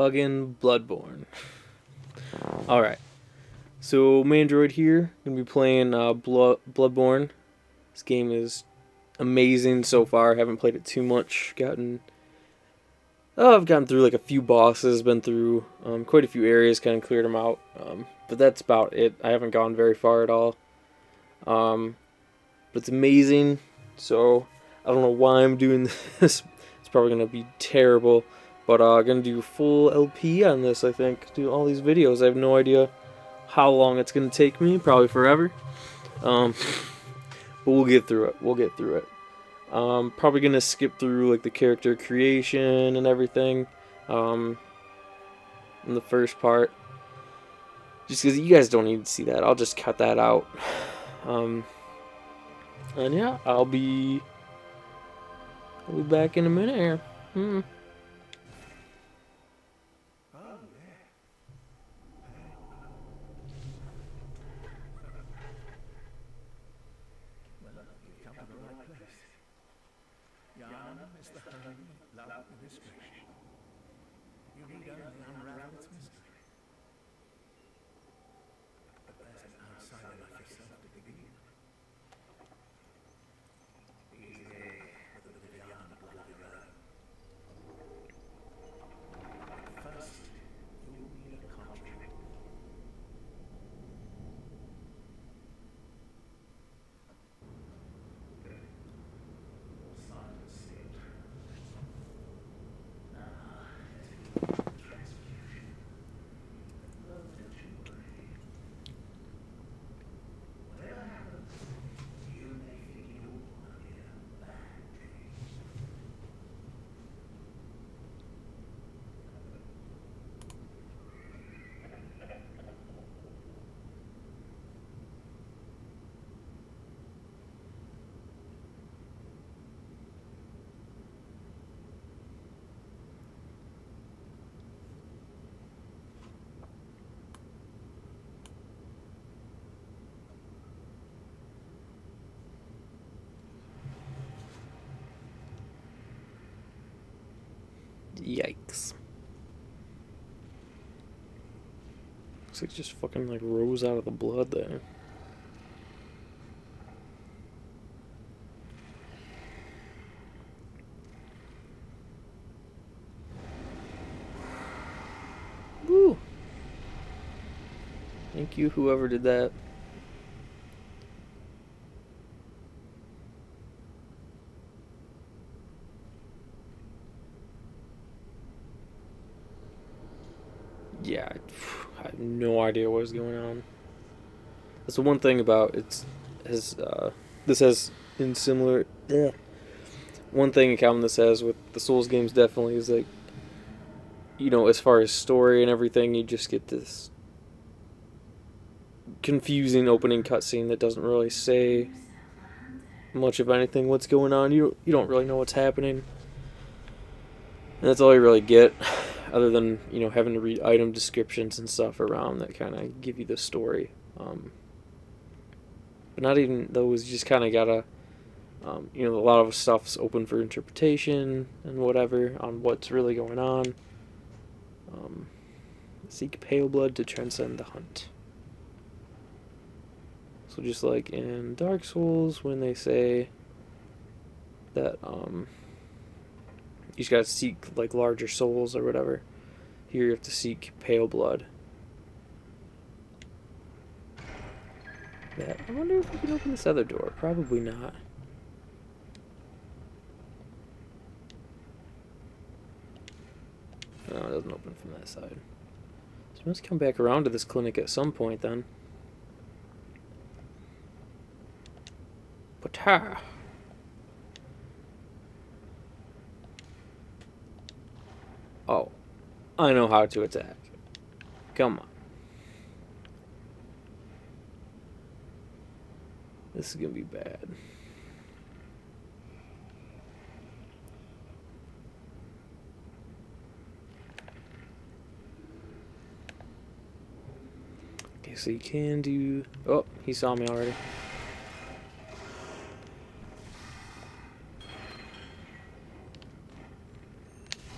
Fucking Bloodborne. Alright. So, Mandroid here. Gonna be playing Bloodborne. This game is amazing so far. Haven't played it too much. I've gotten through like a few bosses, been through quite a few areas, kind of cleared them out. But that's about it. I haven't gone very far at all. But it's amazing. So, I don't know why I'm doing this. It's probably gonna be terrible. But I'm gonna do full LP on this, I think. Do all these videos. I have no idea how long it's gonna take me. Probably forever. But we'll get through it. Probably gonna skip through like the character creation and everything. In the first part. Just because you guys don't need to see that. I'll just cut that out. And yeah, I'll be back in a minute here. You need only unravel its mystery. But there's an outsider like yourself to begin. Easy with the young blood of your own. But first, you'll need a contract. Silence sealed. Yikes. Looks like it just fucking like rose out of the blood there. Woo! Thank you, whoever did that. Yeah, I have no idea what is going on. That's the one thing about this has in similar. Yeah. One thing in common this has with the Souls games definitely is like, as far as story and everything, you just get this confusing opening cutscene that doesn't really say much of anything. What's going on? You don't really know what's happening. And that's all you really get, other than, having to read item descriptions and stuff around that kind of give you the story. But not even those, you just kind of gotta, a lot of stuff's open for interpretation and whatever on what's really going on. Seek pale blood to transcend the hunt. So just like in Dark Souls, when they say that, you just gotta seek like larger souls or whatever. Here you have to seek pale blood. I wonder if we can open this other door. Probably not. No, it doesn't open from that side. So we must come back around to this clinic at some point then. But oh, I know how to attack. Come on. This is gonna be bad. Okay, so you can do... Oh, he saw me already.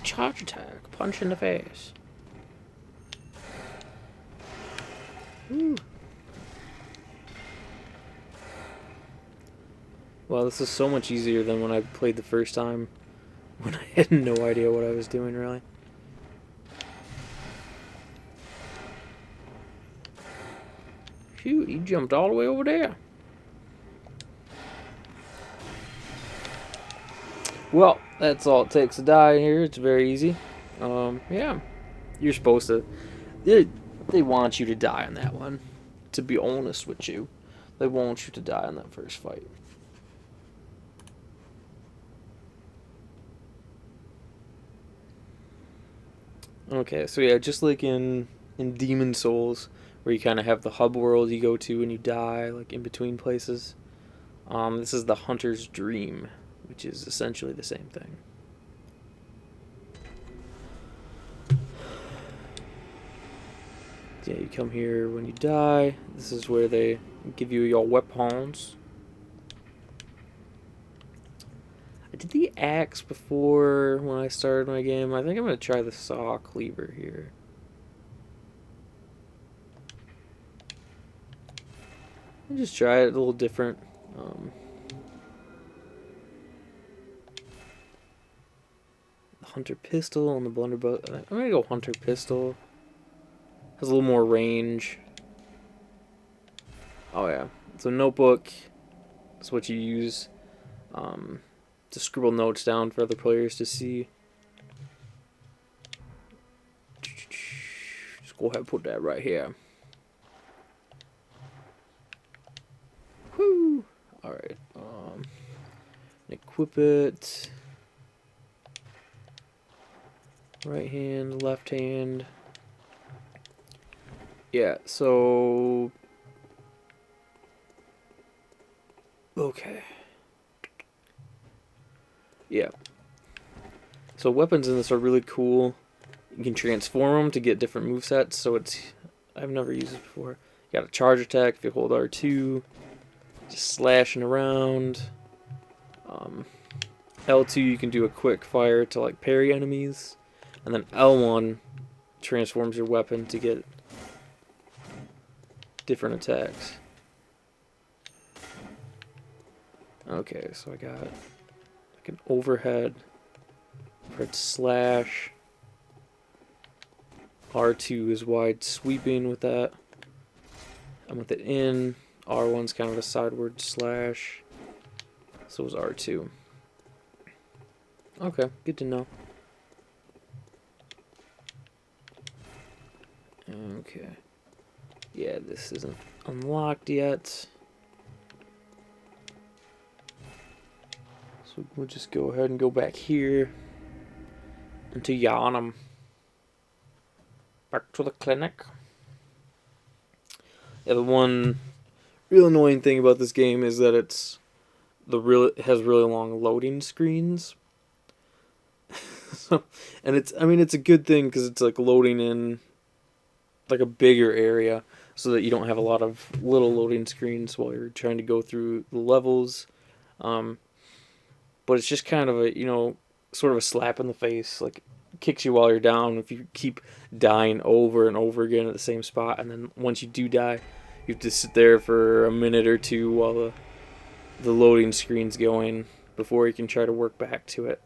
Charge attack. Punch in the face. Woo. Wow, this is so much easier than when I played the first time, when I had no idea what I was doing, really. Shoot, he jumped all the way over there. Well, that's all it takes to die here. It's very easy. Yeah. You're supposed to... They want you to die on that one. To be honest with you. They want you to die on that first fight. Okay, so yeah, just like in Demon Souls, where you kind of have the hub world you go to and you die, like in between places. This is the Hunter's Dream, which is essentially the same thing. Yeah, you come here when you die. This is where they give you your weapons. I did the axe before when I started my game. I think I'm going to try the saw cleaver here. I'll just try it a little different. The Hunter Pistol and the Blunderbuss. I'm going to go Hunter Pistol. Has a little more range. Oh yeah. So notebook is what you use to scribble notes down for other players to see. Just go ahead and put that right here. Whoo! Alright. Equip it. Right hand, left hand. Yeah, so... Okay. Yeah. So weapons in this are really cool. You can transform them to get different movesets, so it's... I've never used it before. You got a charge attack if you hold R2. Just slashing around. L2 you can do a quick fire to like parry enemies. And then L1 transforms your weapon to get different attacks. Okay, so I got like an overhead for its slash. R2 is wide sweeping with that. And with it in, R1's kind of a sideward slash. So is R2. Okay, good to know. Okay. Yeah, this isn't unlocked yet. So we'll just go ahead and go back here into Yharnam. Back to the clinic. Yeah, the one real annoying thing about this game is that it has really long loading screens. So, and it's a good thing because it's like loading in like a bigger area so that you don't have a lot of little loading screens while you're trying to go through the levels. But it's just kind of a, sort of a slap in the face, like kicks you while you're down if you keep dying over and over again at the same spot, and then once you do die, you have to sit there for a minute or two while the loading screen's going before you can try to work back to it.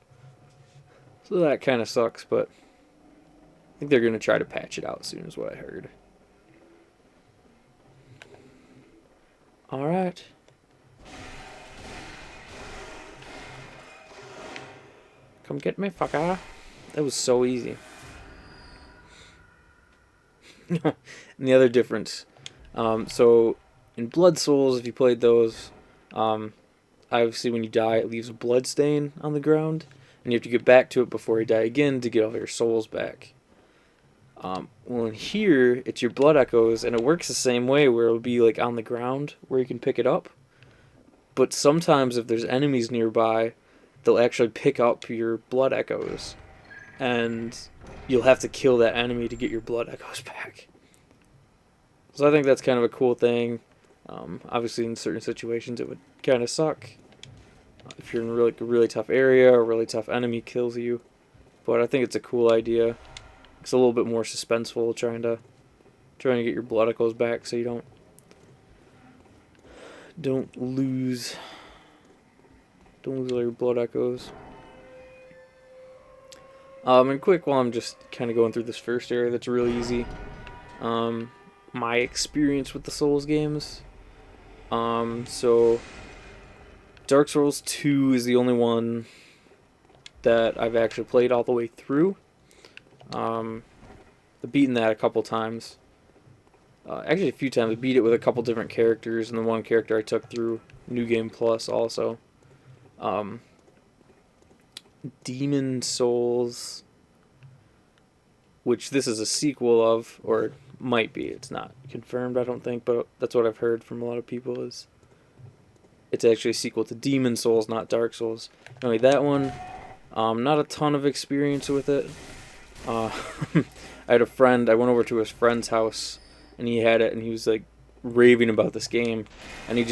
So that kind of sucks, but I think they're going to try to patch it out soon is what I heard. Alright. Come get me, fucker. That was so easy. And the other difference. So, in Blood Souls, if you played those, obviously when you die, it leaves a blood stain on the ground. And you have to get back to it before you die again to get all your souls back. Well, in here, it's your blood echoes, and it works the same way, where it'll be like on the ground where you can pick it up. But sometimes if there's enemies nearby, they'll actually pick up your blood echoes, and you'll have to kill that enemy to get your blood echoes back. So I think that's kind of a cool thing. Obviously, in certain situations, it would kind of suck if you're in a really tough area or a really tough enemy kills you. But I think it's a cool idea. It's a little bit more suspenseful, trying to trying to get your blood echoes back so you don't lose all your blood echoes. And quick, while I'm just kind of going through this first area that's really easy. My experience with the Souls games. So Dark Souls 2 is the only one that I've actually played all the way through. I've beaten that a couple times. Actually, a few times. I beat it with a couple different characters, and the one character I took through New Game Plus also. Demon Souls, which this is a sequel of, or might be. It's not confirmed, I don't think, but that's what I've heard from a lot of people, is it's actually a sequel to Demon Souls, not Dark Souls. Anyway, that one, not a ton of experience with it. I had a friend, I went over to his friend's house, and he had it, and he was, like, raving about this game, and he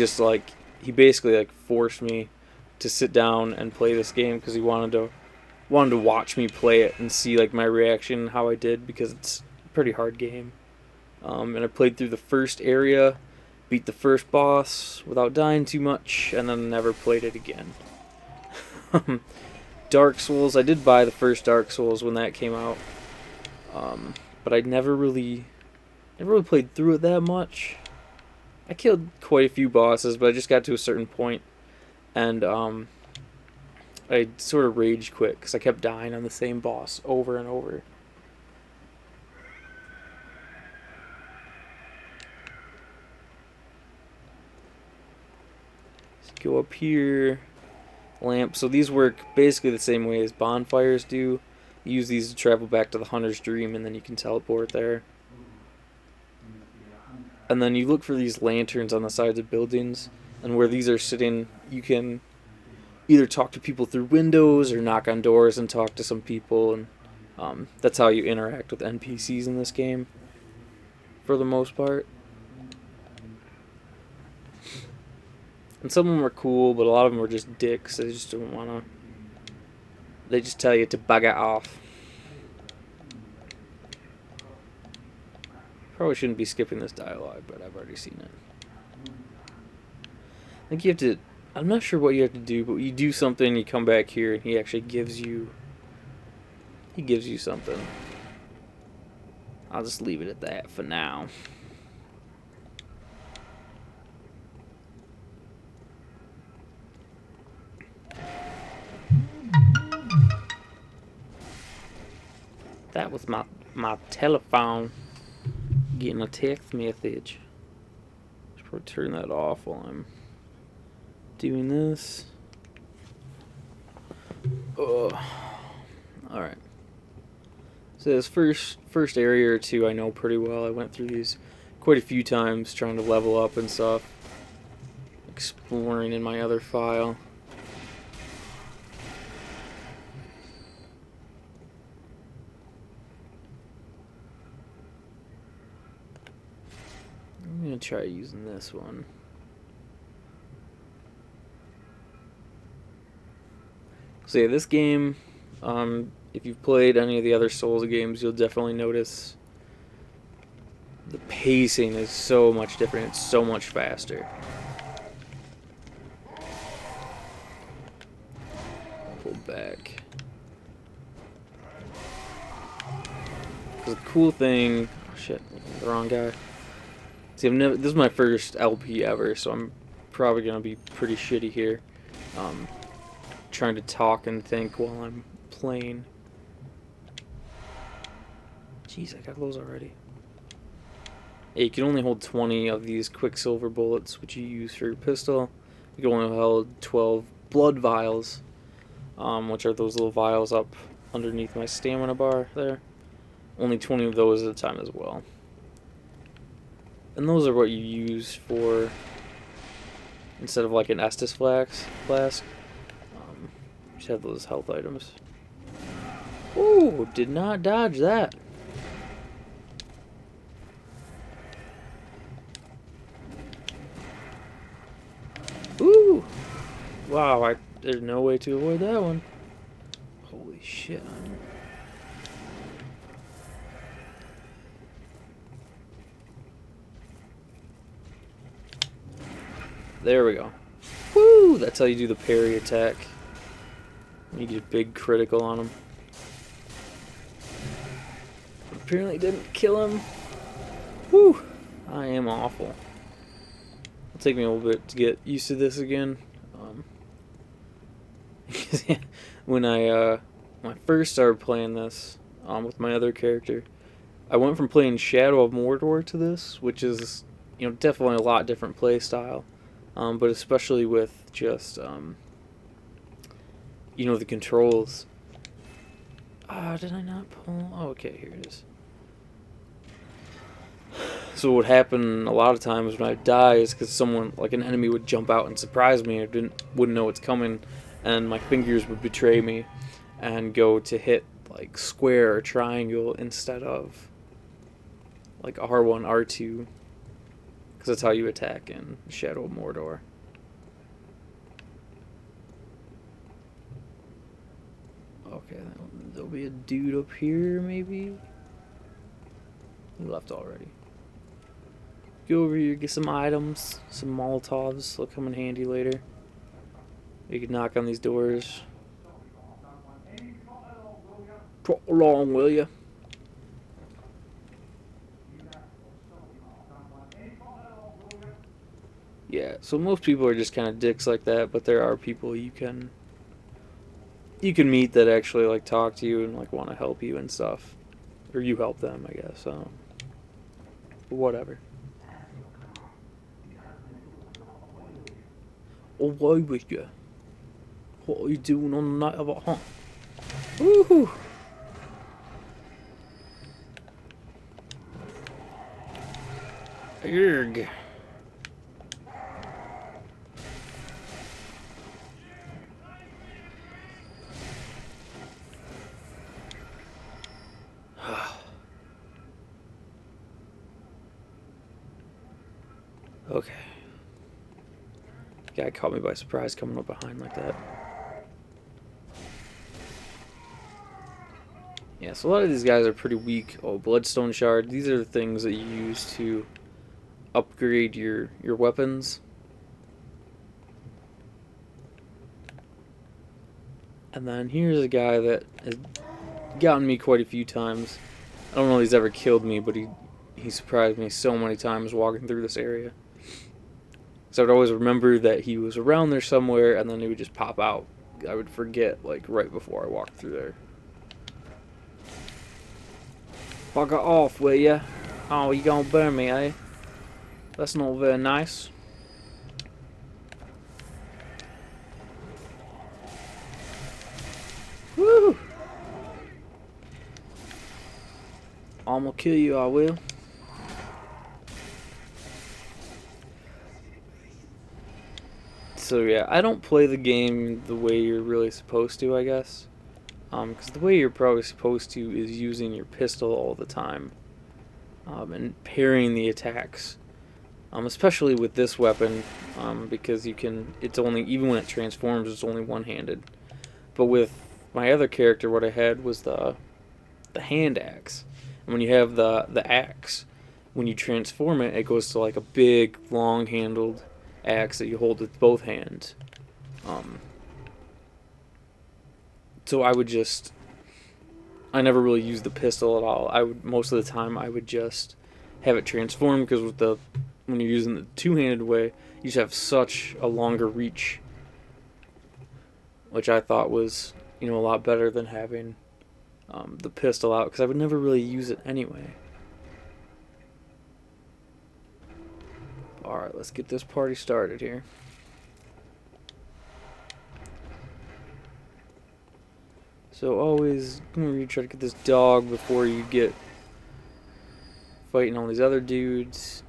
basically, like, forced me to sit down and play this game, because he wanted to watch me play it and see, like, my reaction, how I did, because it's a pretty hard game. And I played through the first area, beat the first boss without dying too much, and then never played it again. Dark Souls, I did buy the first Dark Souls when that came out, but I never really played through it that much. I killed quite a few bosses, but I just got to a certain point, and I sort of rage quit because I kept dying on the same boss over and over. Let's go up here. Lamp. So these work basically the same way as bonfires do. You use these to travel back to the Hunter's Dream, and then you can teleport there. And then you look for these lanterns on the sides of buildings, and where these are sitting, you can either talk to people through windows or knock on doors and talk to some people, and that's how you interact with NPCs in this game, for the most part. And some of them are cool, but a lot of them are just dicks. They just don't want to. They just tell you to bugger off. Probably shouldn't be skipping this dialogue, but I've already seen it. I think you have to. I'm not sure what you have to do, but you do something, you come back here, and he actually gives you. He gives you something. I'll just leave it at that for now. That was my telephone getting a text message. Should probably turn that off while I'm doing this. Ugh. Alright. So this first area or two I know pretty well. I went through these quite a few times trying to level up and stuff. Exploring in my other file. I'm going to try using this one. So yeah, this game, if you've played any of the other Souls games, you'll definitely notice the pacing is so much different. It's so much faster. Pull back. Because the cool thing... Oh shit, the wrong guy. See, this is my first LP ever, so I'm probably going to be pretty shitty here. Trying to talk and think while I'm playing. Jeez, I got those already. Yeah, you can only hold 20 of these Quicksilver bullets, which you use for your pistol. You can only hold 12 blood vials, which are those little vials up underneath my stamina bar there. Only 20 of those at a time as well. And those are what you use for, instead of like an Estus flask. Just have those health items. Ooh, did not dodge that. Ooh! Wow, there's no way to avoid that one. Holy shit. There we go. Woo! That's how you do the parry attack. You get a big critical on him. Apparently didn't kill him. Woo! I am awful. It'll take me a little bit to get used to this again. When I first started playing this with my other character, I went from playing Shadow of Mordor to this, which is, you know, definitely a lot different play style, but especially with just you know, the controls. Did I not pull? Oh, okay, here it is. So what happened a lot of times when I die is because someone, like an enemy, would jump out and surprise me. I wouldn't know it's coming, and my fingers would betray me, and go to hit like square or triangle instead of like R1, R2, because that's how you attack in Shadow of Mordor. Okay, there'll be a dude up here, maybe? He left already. Go over here, get some items, some Molotovs. They'll come in handy later. You can knock on these doors. Trot along, will ya? Yeah, so most people are just kind of dicks like that, but there are people you can meet that actually like talk to you and like want to help you and stuff, or you help them, I guess. So, whatever. Oh, why with you? What are you doing on the night of a hunt? Woohoo! Erg. Okay. Guy caught me by surprise coming up behind like that. Yeah, so a lot of these guys are pretty weak. Oh, Bloodstone Shard. These are the things that you use to upgrade your weapons. And then here's a guy that has gotten me quite a few times. I don't know if he's ever killed me, but he surprised me so many times walking through this area. So I would always remember that he was around there somewhere, and then he would just pop out. I would forget, like, right before I walked through there. Bugger off, will ya? Oh, you gonna burn me, eh? That's not very nice. Woo! I'm gonna kill you, I will. So yeah, I don't play the game the way you're really supposed to, I guess. Because the way you're probably supposed to is using your pistol all the time. And parrying the attacks. Especially with this weapon, because it's only, even when it transforms, it's only one-handed. But with my other character, what I had was the hand axe. And when you have the axe, when you transform it, it goes to like a big, long-handled axe that you hold with both hands. So I never really used the pistol at all. Most of the time I would just have it transform, because when you're using the two-handed way, you just have such a longer reach, which I thought was, you know, a lot better than having the pistol out, because I would never really use it anyway. Alright, let's get this party started here. So always try to get this dog before you get fighting all these other dudes,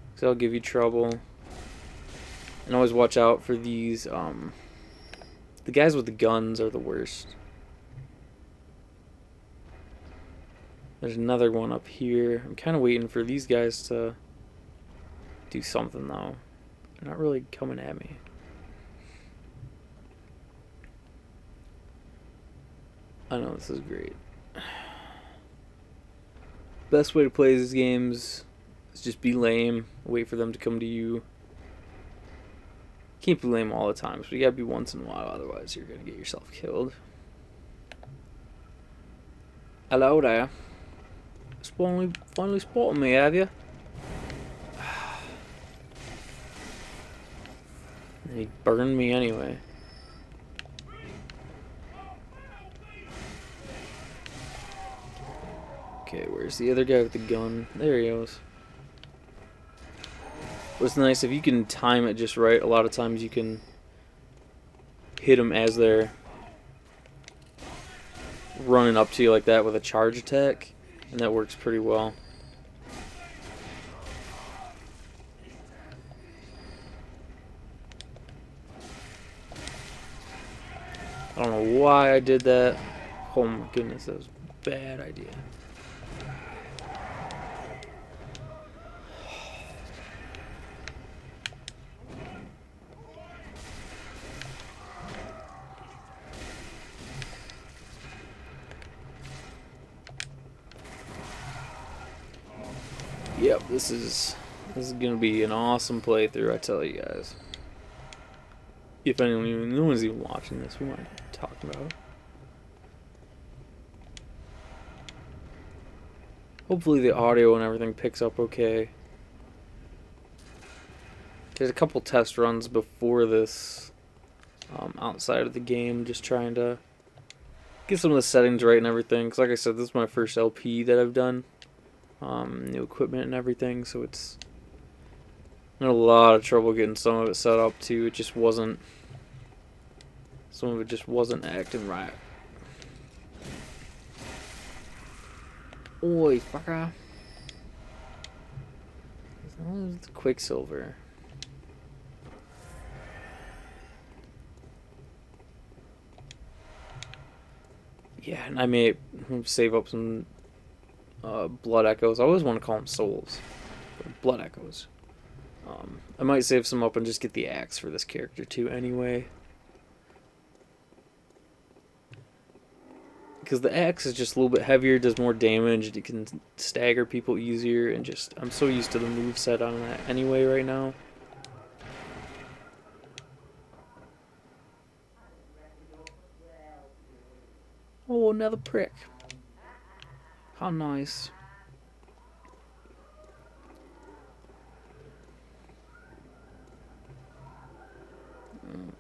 because they'll give you trouble. And always watch out for these, the guys with the guns are the worst. There's another one up here. I'm kind of waiting for these guys to do something, though. They're not really coming at me. I know this is great. Best way to play these games is just be lame, wait for them to come to you. Can't be lame all the time, so you gotta be once in a while, otherwise you're gonna get yourself killed. Hello there. Finally spotted me, have you? He burned me anyway. Okay, where's the other guy with the gun? There he goes. What's nice, if you can time it just right, a lot of times you can hit them as they're running up to you like that with a charge attack, and that works pretty well. I don't know why I did that. Oh my goodness, that was a bad idea. Yep, this is gonna be an awesome playthrough, I tell you guys. If anyone, no one's even watching this, we might talk about it. Hopefully the audio and everything picks up okay. There's a couple test runs before this, outside of the game, just trying to get some of the settings right and everything. Because like I said, this is my first LP that I've done. New equipment and everything, so it's I had a lot of trouble getting some of it set up too. It just wasn't. Some of it just wasn't acting right. Oi, fucker. It's Quicksilver. Yeah, and I may save up some blood echoes. I always want to call them souls. Blood echoes. I might save some up and just get the axe for this character too anyway. Because the axe is just a little bit heavier, does more damage, and you can stagger people easier, and just, I'm so used to the moveset on that anyway right now. Oh, another prick. How nice.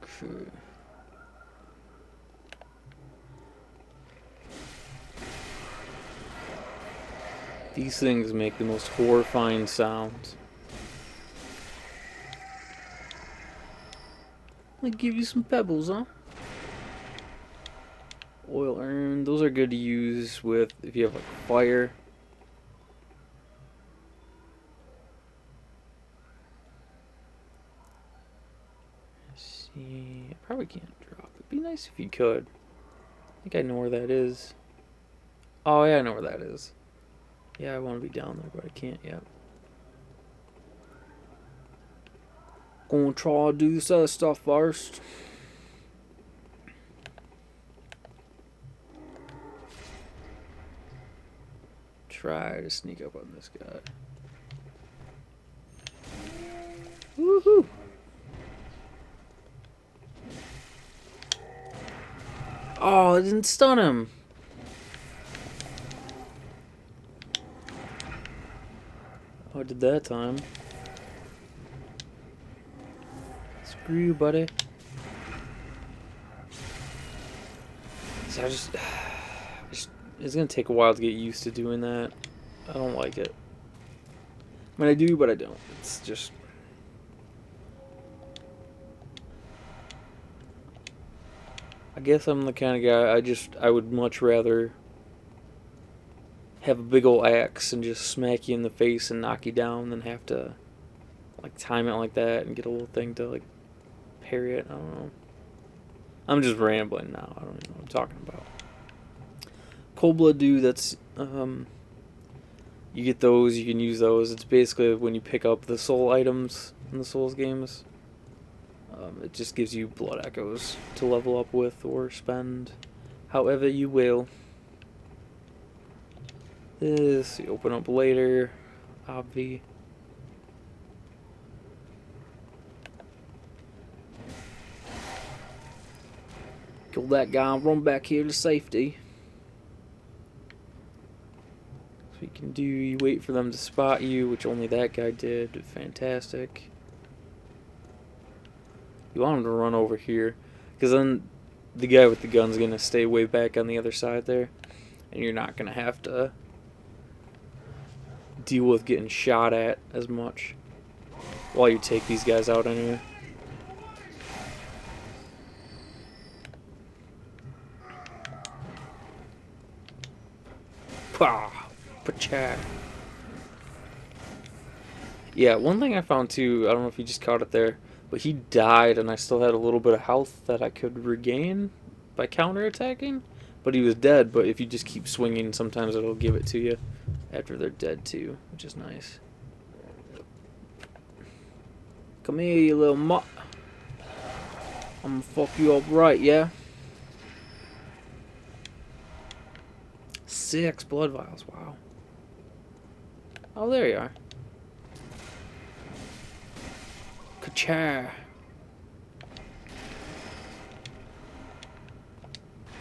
Okay. These things make the most horrifying sounds. I'll give you some pebbles, huh? Oil urn. Those are good to use with if you have like fire. Let's see, I probably can't drop. It'd be nice if you could. I think I know where that is. Oh yeah, I know where that is. Yeah, I want to be down there, but I can't yet. Gonna try to do this other stuff first. Try to sneak up on this guy. Woohoo! Oh, I didn't stun him. Oh, I did that time. Screw you, buddy. So I just, it's gonna take a while to get used to doing that. I don't like it. I mean, I do, but I don't. It's just. I guess I'm the kind of guy, I would much rather have a big old axe and just smack you in the face and knock you down than have to, like, time it like that and get a little thing to, like, parry it. I don't know. I'm just rambling now. I don't even know what I'm talking about. Cold Blood Dew, that's, you get those, you can use those. It's basically when you pick up the soul items in the Souls games. It just gives you blood echoes to level up with or spend however you will. This you open up later, obvi. Kill that guy and run back here to safety. So you can do, you wait for them to spot you, which only that guy did. Fantastic. You want him to run over here, because then the guy with the gun's going to stay way back on the other side there, and you're not going to have to deal with getting shot at as much while you take these guys out anyway. Pah! Pacha! Yeah, one thing I found too, I don't know if you just caught it there, but he died and I still had a little bit of health that I could regain by counterattacking. But he was dead, but if you just keep swinging, sometimes it'll give it to you after they're dead too, which is nice. Come here, you little mutt. I'm gonna fuck you up right, yeah? 6 blood vials, wow. Oh, there you are. Ka-cha.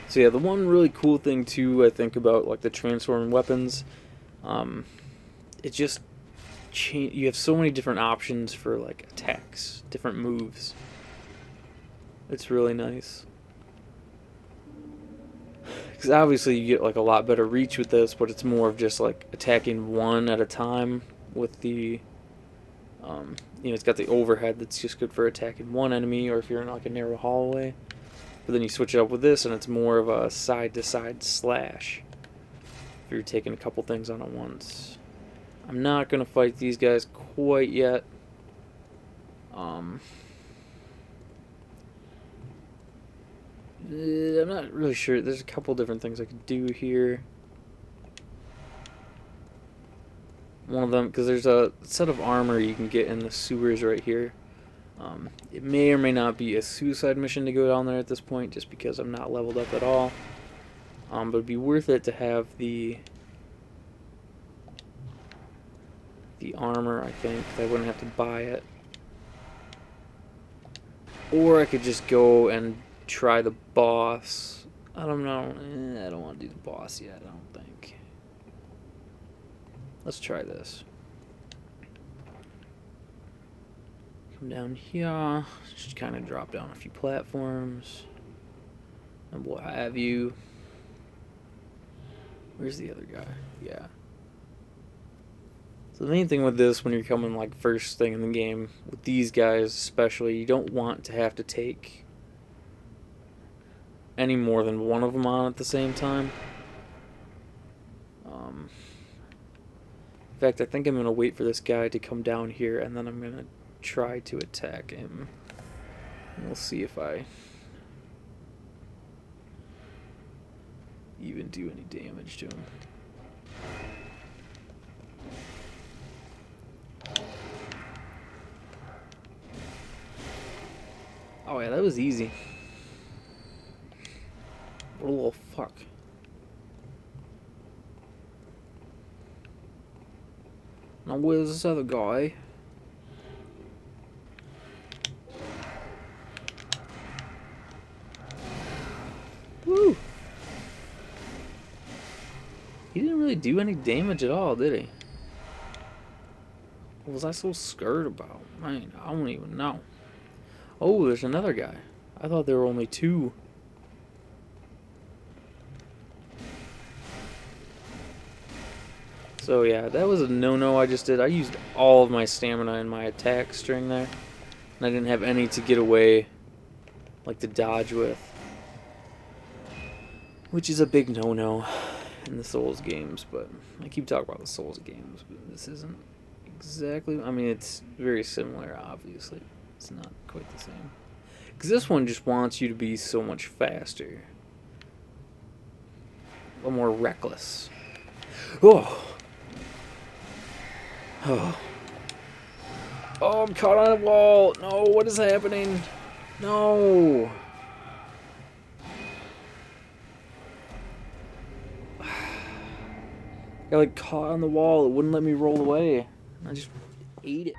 So yeah, the one really cool thing too, I think, about like the transforming weapons, it just you have so many different options for like attacks, different moves. It's really nice. Because obviously you get like a lot better reach with this, but it's more of just like attacking one at a time with the, you know, it's got the overhead that's just good for attacking one enemy, or if you're in like a narrow hallway. But then you switch it up with this, and it's more of a side-to-side slash if you're taking a couple things on at once. I'm not going to fight these guys quite yet. I'm not really sure. There's a couple different things I could do here. One of them, because there's a set of armor you can get in the sewers right here. It may or may not be a suicide mission to go down there at this point, just because I'm not leveled up at all. But it'd be worth it to have the armor, I think. I wouldn't have to buy it. Or I could just go and try the boss. I don't know. I don't want to do the boss yet, I don't think. Let's try this. Come down here. Just kind of drop down a few platforms. And what have you. Where's the other guy? Yeah. So the main thing with this, when you're coming like first thing in the game, with these guys especially, you don't want to have to take any more than one of them on at the same time. In fact, I think I'm going to wait for this guy to come down here, and then I'm going to try to attack him. And we'll see if I even do any damage to him. Oh yeah, that was easy. What a little fuck. Now where's this other guy? Woo! He didn't really do any damage at all, did he? What was I so scared about? Man, I don't even know. Oh, there's another guy. I thought there were only 2. So yeah, that was a no-no I just did. I used all of my stamina in my attack string there. And I didn't have any to get away, like to dodge with. Which is a big no-no in the Souls games, but I keep talking about the Souls games, but this isn't exactly, I mean, it's very similar, obviously. It's not quite the same. Because this one just wants you to be so much faster. A little more reckless. Oh! Oh. Oh, I'm caught on a wall! No, what is happening? No! I got like caught on the wall. It wouldn't let me roll away. I just ate it.